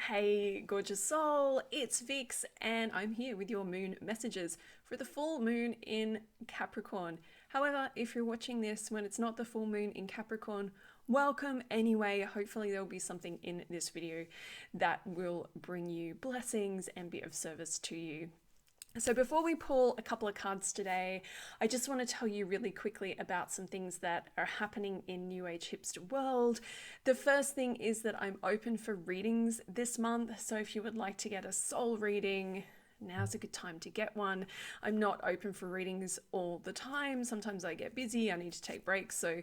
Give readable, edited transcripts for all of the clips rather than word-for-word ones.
Hey, gorgeous soul, it's Vix, and I'm here with your moon messages for the full moon in Capricorn. However, if you're watching this when it's not the full moon in Capricorn, welcome anyway. Hopefully, there'll be something in this video that will bring you blessings and be of service to you. So before we pull a couple of cards today, I just want to tell you really quickly about some things that are happening in New Age Hipster world. The first thing is that I'm open for readings this month. So if you would like to get a soul reading, now's a good time to get one. I'm not open for readings all the time. Sometimes I get busy, I need to take breaks. So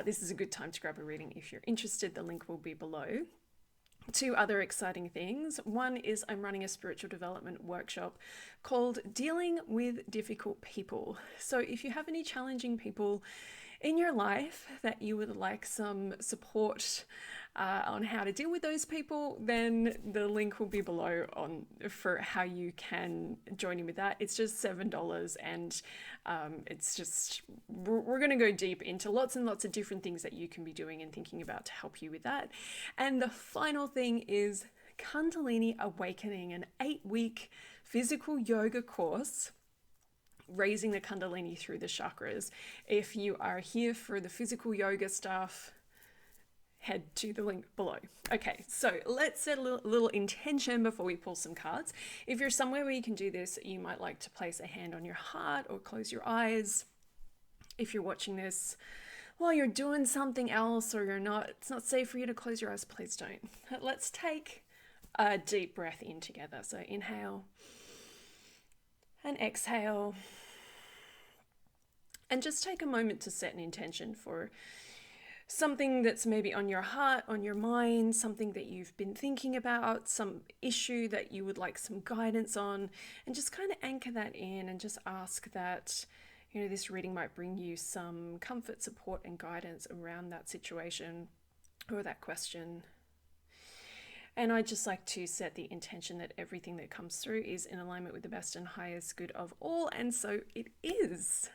this is a good time to grab a reading if you're interested. The link will be below. Two other exciting things. One is I'm running a spiritual development workshop called Dealing with Difficult People. So if you have any challenging people in your life that you would like some support on how to deal with those people, then the link will be below for how you can join in with that. It's just $7, and it's just, we're going to go deep into lots and lots of different things that you can be doing and thinking about to help you with that. And the final thing is Kundalini Awakening, an 8-week physical yoga course, raising the Kundalini through the chakras. If you are here for the physical yoga stuff, head to the link below. Okay, so let's set a little intention before we pull some cards. If you're somewhere where you can do this, you might like to place a hand on your heart or close your eyes. If you're watching this while you're doing something else or it's not safe for you to close your eyes, please don't. Let's take a deep breath in together. So inhale and exhale. And just take a moment to set an intention for something that's maybe on your heart, on your mind, something that you've been thinking about, some issue that you would like some guidance on, and just kind of anchor that in and just ask that, this reading might bring you some comfort, support, and guidance around that situation or that question. And I'd just like to set the intention that everything that comes through is in alignment with the best and highest good of all, and so it is.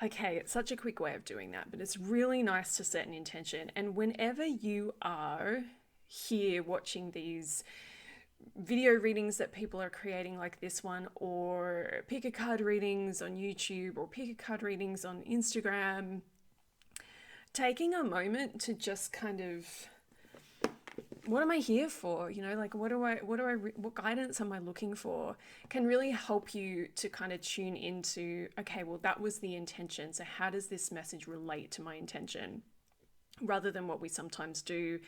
Okay, it's such a quick way of doing that, but it's really nice to set an intention. And whenever you are here watching these video readings that people are creating like this one, or pick a card readings on YouTube, or pick a card readings on Instagram, taking a moment to just kind of, what am I here for? What guidance am I looking for? Can really help you to kind of tune into, okay, well, that was the intention. So how does this message relate to my intention? Rather than what we sometimes do,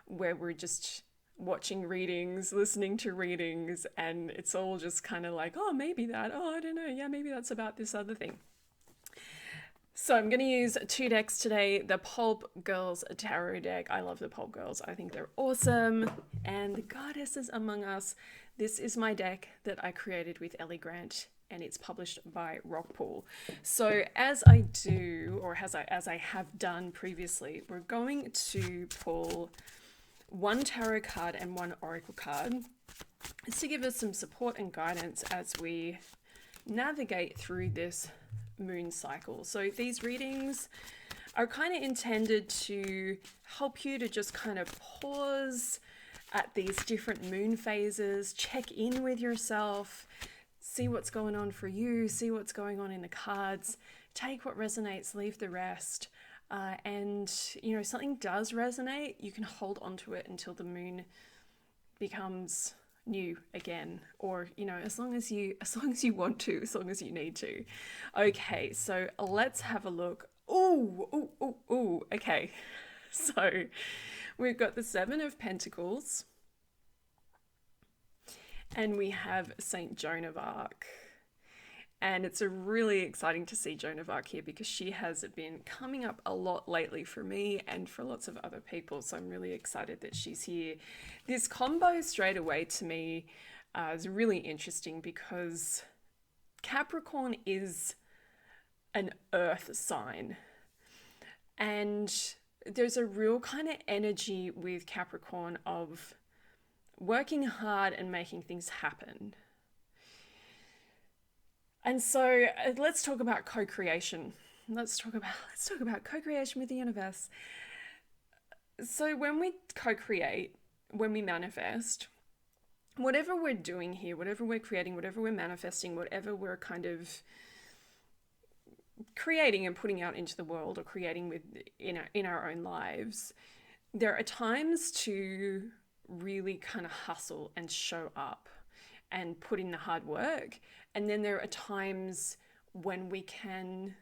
where we're just watching readings, listening to readings, and it's all just kind of like, oh, maybe that, oh, I don't know. Yeah, maybe that's about this other thing. So I'm going to use 2 decks today, the Pulp Girls Tarot deck. I love the Pulp Girls. I think they're awesome. And the Goddesses Among Us. This is my deck that I created with Ellie Grant, and it's published by Rockpool. So as I do, or as I have done previously, we're going to pull 1 tarot card and 1 oracle card. It's to give us some support and guidance as we navigate through this moon cycle. So these readings are kind of intended to help you to just kind of pause at these different moon phases, check in with yourself, see what's going on for you, see what's going on in the cards, take what resonates, leave the rest. And something does resonate, you can hold on to it until the moon becomes new again, or as long as you want to, as long as you need to. Okay, so let's have a look. Ooh, okay. So we've got the 7 of Pentacles, and we have Saint Joan of Arc. And it's really exciting to see Joan of Arc here because she has been coming up a lot lately for me and for lots of other people. So I'm really excited that she's here. This combo straight away to me is really interesting because Capricorn is an earth sign. And there's a real kind of energy with Capricorn of working hard and making things happen. And so let's talk about co-creation. Let's talk about co-creation with the universe. So when we co-create, when we manifest, whatever we're doing here, whatever we're creating, whatever we're manifesting, whatever we're kind of creating and putting out into the world, or creating with in our own lives, there are times to really kind of hustle and show up and put in the hard work. And then there are times when we can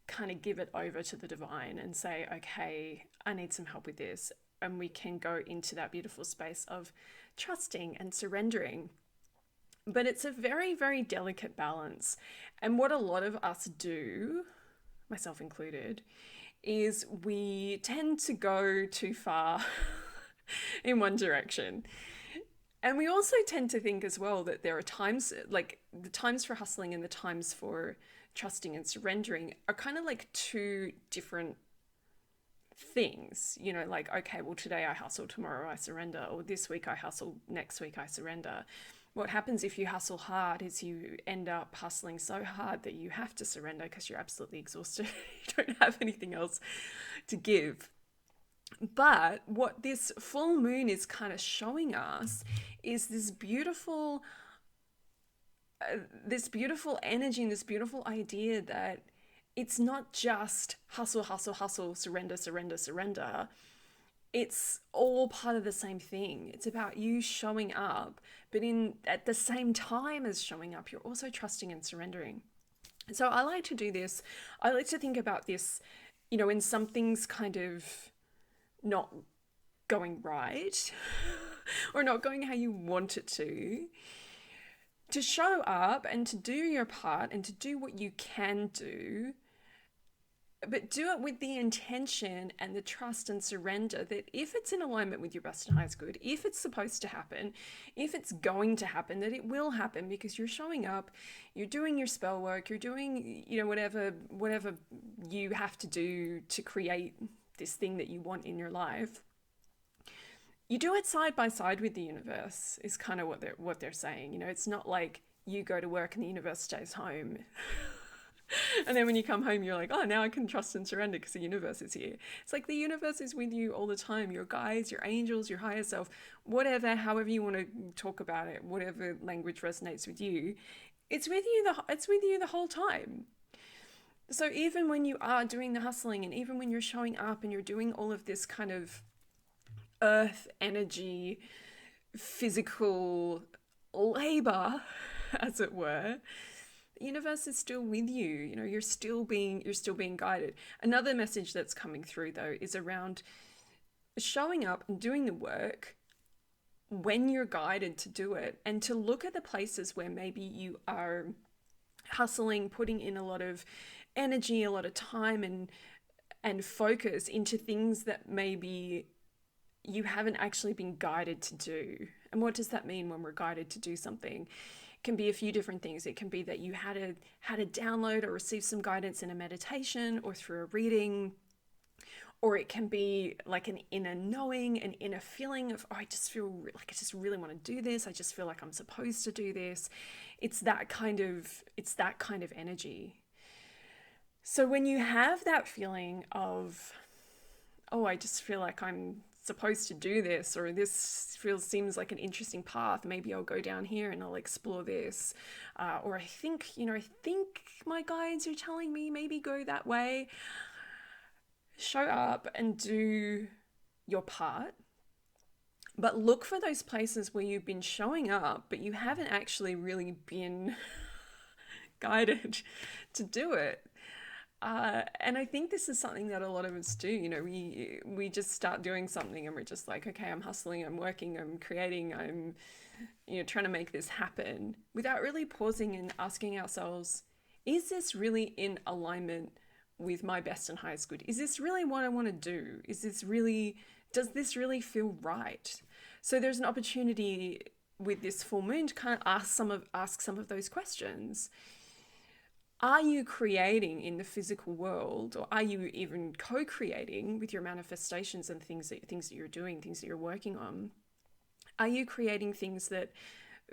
kind of give it over to the divine and say, okay, I need some help with this. And we can go into that beautiful space of trusting and surrendering. But it's a very, very delicate balance. And what a lot of us do, myself included, is we tend to go too far in one direction. And we also tend to think as well that there are times, like the times for hustling and the times for trusting and surrendering are kind of like two different things. You know, like, okay, well, today I hustle, tomorrow I surrender, or this week I hustle, next week I surrender. What happens if you hustle hard is you end up hustling so hard that you have to surrender because you're absolutely exhausted. You don't have anything else to give. But what this full moon is kind of showing us is this beautiful energy and this beautiful idea that it's not just hustle, hustle, hustle, surrender, surrender, surrender. It's all part of the same thing. It's about you showing up, but at the same time as showing up, you're also trusting and surrendering. So I like to do this. I like to think about this, you know, when something's kind of not going right or not going how you want it to show up and to do your part and to do what you can do, but do it with the intention and the trust and surrender that if it's in alignment with your best and highest good, if it's supposed to happen, if it's going to happen, that it will happen because you're showing up, you're doing your spell work, you're doing, you know, whatever you have to do to create this thing that you want in your life. You do it side by side with the universe is kind of what they're saying. You know, it's not like you go to work and the universe stays home. And then when you come home, you're like, oh, now I can trust and surrender because the universe is here. It's like the universe is with you all the time. Your guides, your angels, your higher self, whatever, however you want to talk about it, whatever language resonates with you, it's with you the whole time. So even when you are doing the hustling and even when you're showing up and you're doing all of this kind of earth energy, physical labor, as it were, the universe is still with you. You know, you're still being guided. Another message that's coming through though is around showing up and doing the work when you're guided to do it, and to look at the places where maybe you are hustling, putting in a lot of energy, a lot of time and focus into things that maybe you haven't actually been guided to do. And what does that mean when we're guided to do something? Can be a few different things. It can be that you had a download or received some guidance in a meditation or through a reading, or it can be like an inner knowing, an inner feeling of, oh, I just feel like I just really want to do this. I just feel like I'm supposed to do this. It's that kind of energy. So when you have that feeling of, oh, I just feel like I'm supposed to do this, or this seems like an interesting path, maybe I'll go down here and I'll explore this, or I think my guides are telling me maybe go that way. Show up and do your part, but look for those places where you've been showing up but you haven't actually really been guided to do it. And I think this is something that a lot of us do. You know, we just start doing something and we're just like, okay, I'm hustling, I'm working, I'm creating, I'm, you know, trying to make this happen without really pausing and asking ourselves, is this really in alignment with my best and highest good? Is this really what I want to do? Does this really feel right? So there's an opportunity with this full moon to kind of ask some of those questions. Are you creating in the physical world, or are you even co-creating with your manifestations and things that you're doing, things that you're working on? Are you creating things that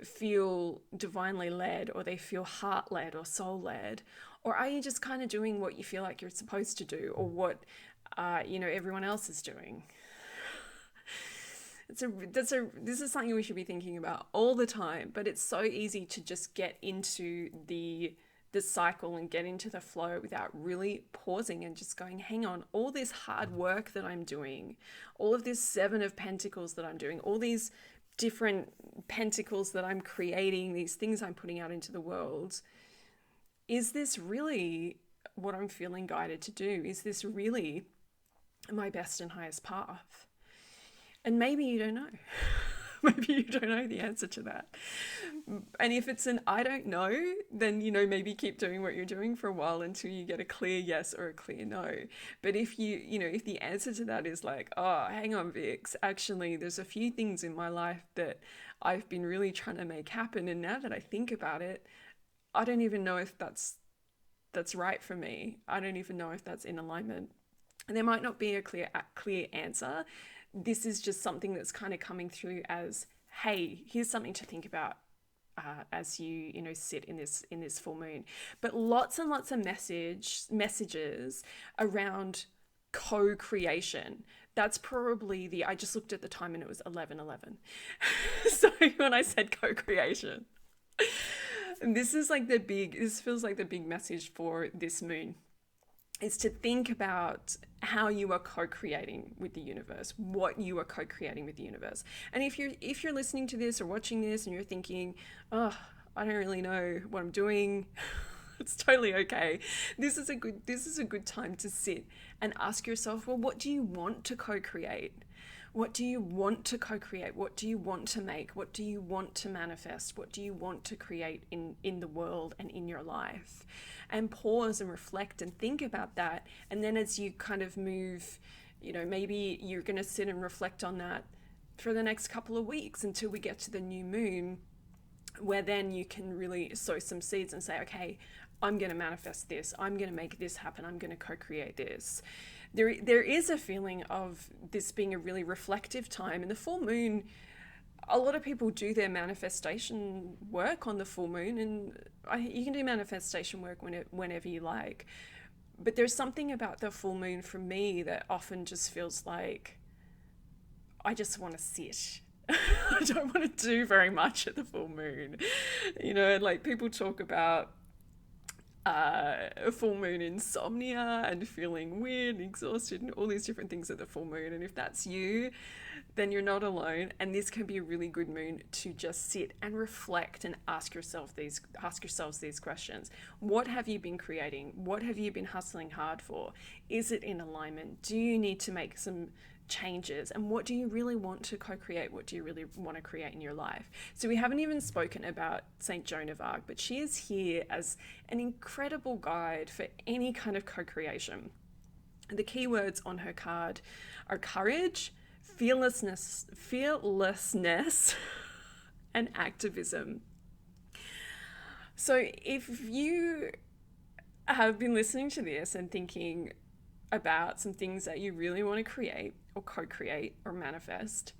feel divinely led, or they feel heart led or soul led? Or are you just kind of doing what you feel like you're supposed to do, or what everyone else is doing? This is something we should be thinking about all the time, but it's so easy to just get into the cycle and get into the flow without really pausing and just going, hang on, all this hard work that I'm doing, all of this Seven of Pentacles that I'm doing, all these different pentacles that I'm creating, these things I'm putting out into the world, is this really what I'm feeling guided to do? Is this really my best and highest path? And maybe you don't know. Maybe you don't know the answer to that. And if it's an I don't know, then, maybe keep doing what you're doing for a while until you get a clear yes or a clear no. But if if the answer to that is like, oh, hang on, Vix, actually, there's a few things in my life that I've been really trying to make happen. And now that I think about it, I don't even know if that's right for me. I don't even know if that's in alignment. And there might not be a clear answer. This is just something that's kind of coming through as, hey, here's something to think about as you sit in this full moon. But lots and lots of messages around co-creation. That's probably I just looked at the time and it was 11:11. So when I said co-creation, this feels like the big message for this moon, is to think about how you are co-creating with the universe, what you are co-creating with the universe. And if you're listening to this or watching this and you're thinking, oh, I don't really know what I'm doing, it's totally okay. This is a good time to sit and ask yourself, well, what do you want to co-create? What do you want to co-create? What do you want to make? What do you want to manifest? What do you want to create in the world and in your life? And pause and reflect and think about that. And then as you kind of move, maybe you're going to sit and reflect on that for the next couple of weeks until we get to the new moon, where then you can really sow some seeds and say, okay, I'm going to manifest this. I'm going to make this happen. I'm going to co-create this. There is a feeling of this being a really reflective time. And the full moon, a lot of people do their manifestation work on the full moon, and you can do manifestation work whenever you like. But there's something about the full moon for me that often just feels like I just want to sit. I don't want to do very much at the full moon. Like people talk about full moon insomnia and feeling weird and exhausted and all these different things at the full moon. And if that's you, then you're not alone. And this can be a really good moon to just sit and reflect and ask yourselves these questions. What have you been creating? What have you been hustling hard for? Is it in alignment? Do you need to make some changes? And what do you really want to co-create? What do you really want to create in your life? So we haven't even spoken about Saint Joan of Arc, but she is here as an incredible guide for any kind of co-creation. The keywords on her card are courage, fearlessness, and activism. So if you have been listening to this and thinking about some things that you really want to create or co-create or manifest,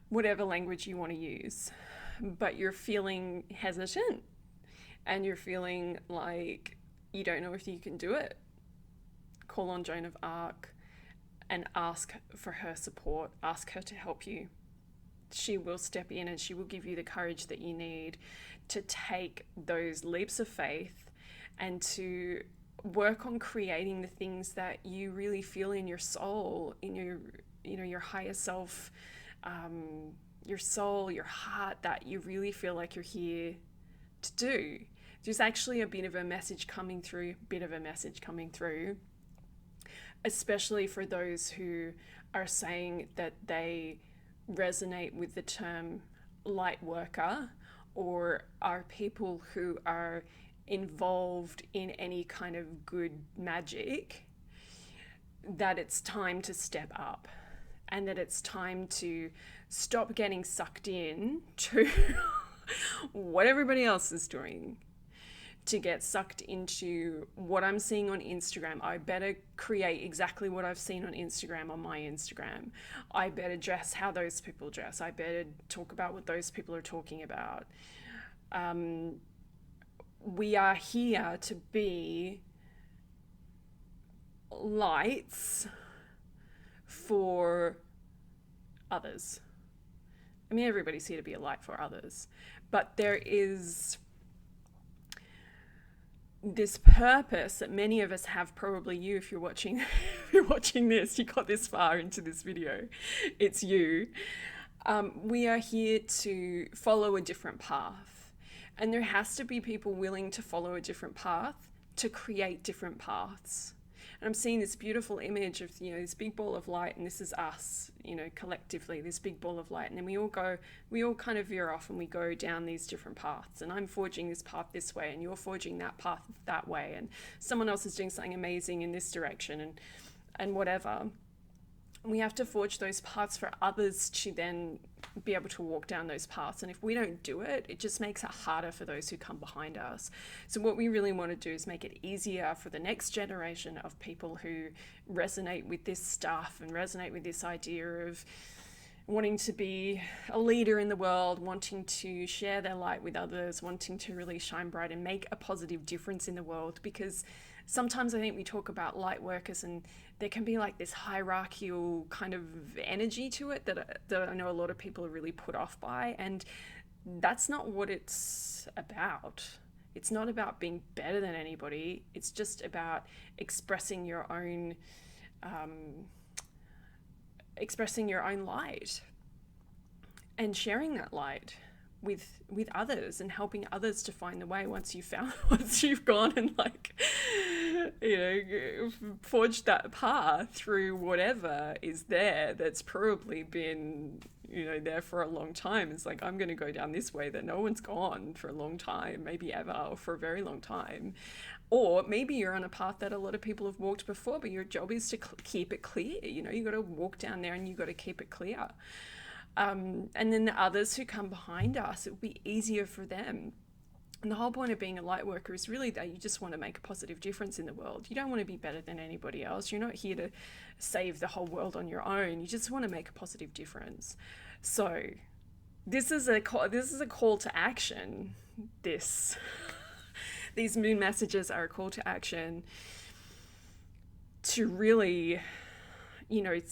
whatever language you want to use, but you're feeling hesitant and you're feeling like you don't know if you can do it, call on Joan of Arc and ask for her support, ask her to help you. She will step in and she will give you the courage that you need to take those leaps of faith and to work on creating the things that you really feel in your soul, in your higher self, your soul, your heart, that you really feel like you're here to do. There's actually a bit of a message coming through, especially for those who are saying that they resonate with the term light worker, or are people who are involved in any kind of good magic, that it's time to step up and that it's time to stop getting sucked in to what everybody else is doing, to get sucked into what I'm seeing on Instagram. I better create exactly what I've seen on Instagram on my Instagram. I better dress how those people dress. I better talk about what those people are talking about. We are here to be lights for others. I mean, everybody's here to be a light for others, but there is this purpose that many of us have, probably you, if you're watching if you're watching this, you got this far into this video, it's you. We are here to follow a different path, and there has to be people willing to follow a different path to create different paths. And I'm seeing this beautiful image of, this big ball of light, and this is us, collectively, this big ball of light. And then we all kind of veer off and we go down these different paths. And I'm forging this path this way, and you're forging that path that way. And someone else is doing something amazing in this direction, and whatever. We have to forge those paths for others to then be able to walk down those paths. And if we don't do it, it just makes it harder for those who come behind us. So what we really want to do is make it easier for the next generation of people who resonate with this stuff and resonate with this idea of wanting to be a leader in the world, wanting to share their light with others, wanting to really shine bright and make a positive difference in the world. Because sometimes I think we talk about light workers and there can be like this hierarchical kind of energy to it that I know a lot of people are really put off by. And that's not what it's about. It's not about being better than anybody. It's just about expressing your own light and sharing that light with others and helping others to find the way once you've gone and forged that path through whatever is there that's probably been there for a long time. It's like, I'm going to go down this way that no one's gone for a long time, maybe ever, or for a very long time. Or maybe you're on a path that a lot of people have walked before, but your job is to keep it clear. You got to walk down there and you got to keep it clear. And then the others who come behind us, it will be easier for them. And the whole point of being a light worker is really that you just want to make a positive difference in the world. You don't want to be better than anybody else. You're not here to save the whole world on your own. You just want to make a positive difference. So this is a call to action. These moon messages are a call to action to really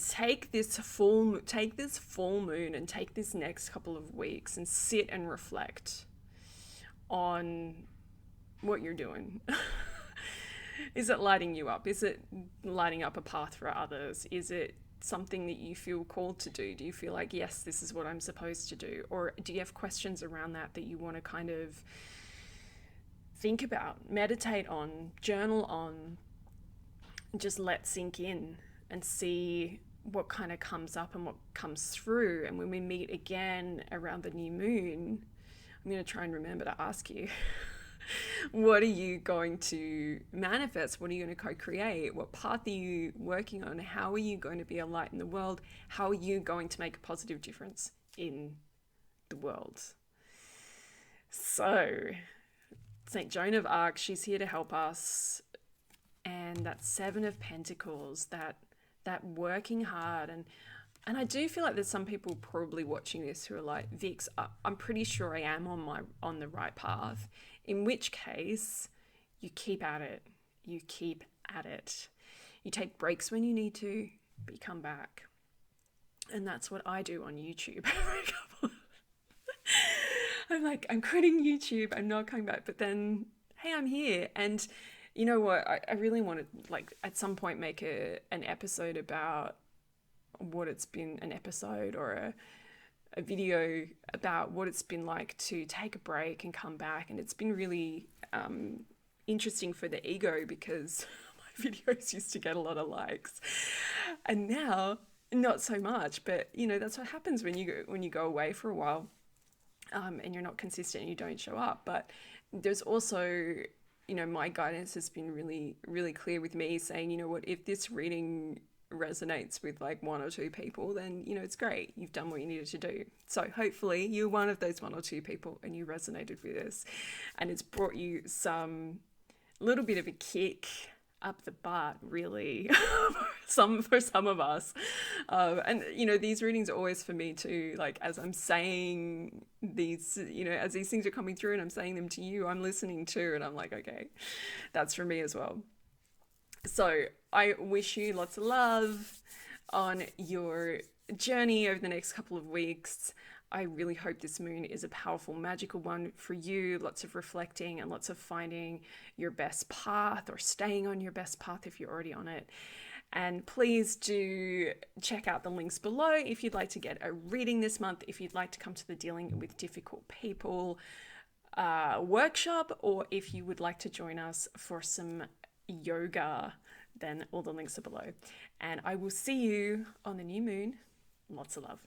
take this full moon and take this next couple of weeks and sit and reflect on what you're doing. Is it lighting you up? Is it lighting up a path for others? Is it something that you feel called to do? Do you feel like, yes, this is what I'm supposed to do? Or do you have questions around that you want to kind of think about, meditate on, journal on, just let sink in and see what kind of comes up and what comes through? And when we meet again around the new moon, I'm going to try and remember to ask you, what are you going to manifest? What are you going to co-create? What path are you working on? How are you going to be a light in the world? How are you going to make a positive difference in the world? So, St. Joan of Arc, she's here to help us. And that Seven of Pentacles, that working hard. And I do feel like there's some people probably watching this who are like, Vix, I'm pretty sure I am on the right path. In which case, you keep at it. You keep at it. You take breaks when you need to, but you come back. And that's what I do on YouTube. I'm like, I'm quitting YouTube. I'm not coming back. But then, hey, I'm here. And you know what? I really want to, like, at some point make an episode about what it's been, an episode or a video about what it's been like to take a break and come back. And it's been really interesting for the ego, because my videos used to get a lot of likes, and now not so much. But that's what happens when you go away for a while, and you're not consistent and you don't show up. But there's also, my guidance has been really, really clear with me, saying, if this reading resonates with like one or two people, then it's great, you've done what you needed to do. So hopefully you're one of those one or two people and you resonated with this, and it's brought you some little bit of a kick up the butt, really, for some of us. And these readings are always for me too, like as I'm saying these, as these things are coming through and I'm saying them to you, I'm listening too, and I'm like, okay, that's for me as well. So I wish you lots of love on your journey over the next couple of weeks. I really hope this moon is a powerful, magical one for you. Lots of reflecting and lots of finding your best path, or staying on your best path if you're already on it. And please do check out the links below if you'd like to get a reading this month, if you'd like to come to the Dealing with Difficult People workshop, or if you would like to join us for some yoga, then all the links are below. And I will see you on the new moon. Lots of love.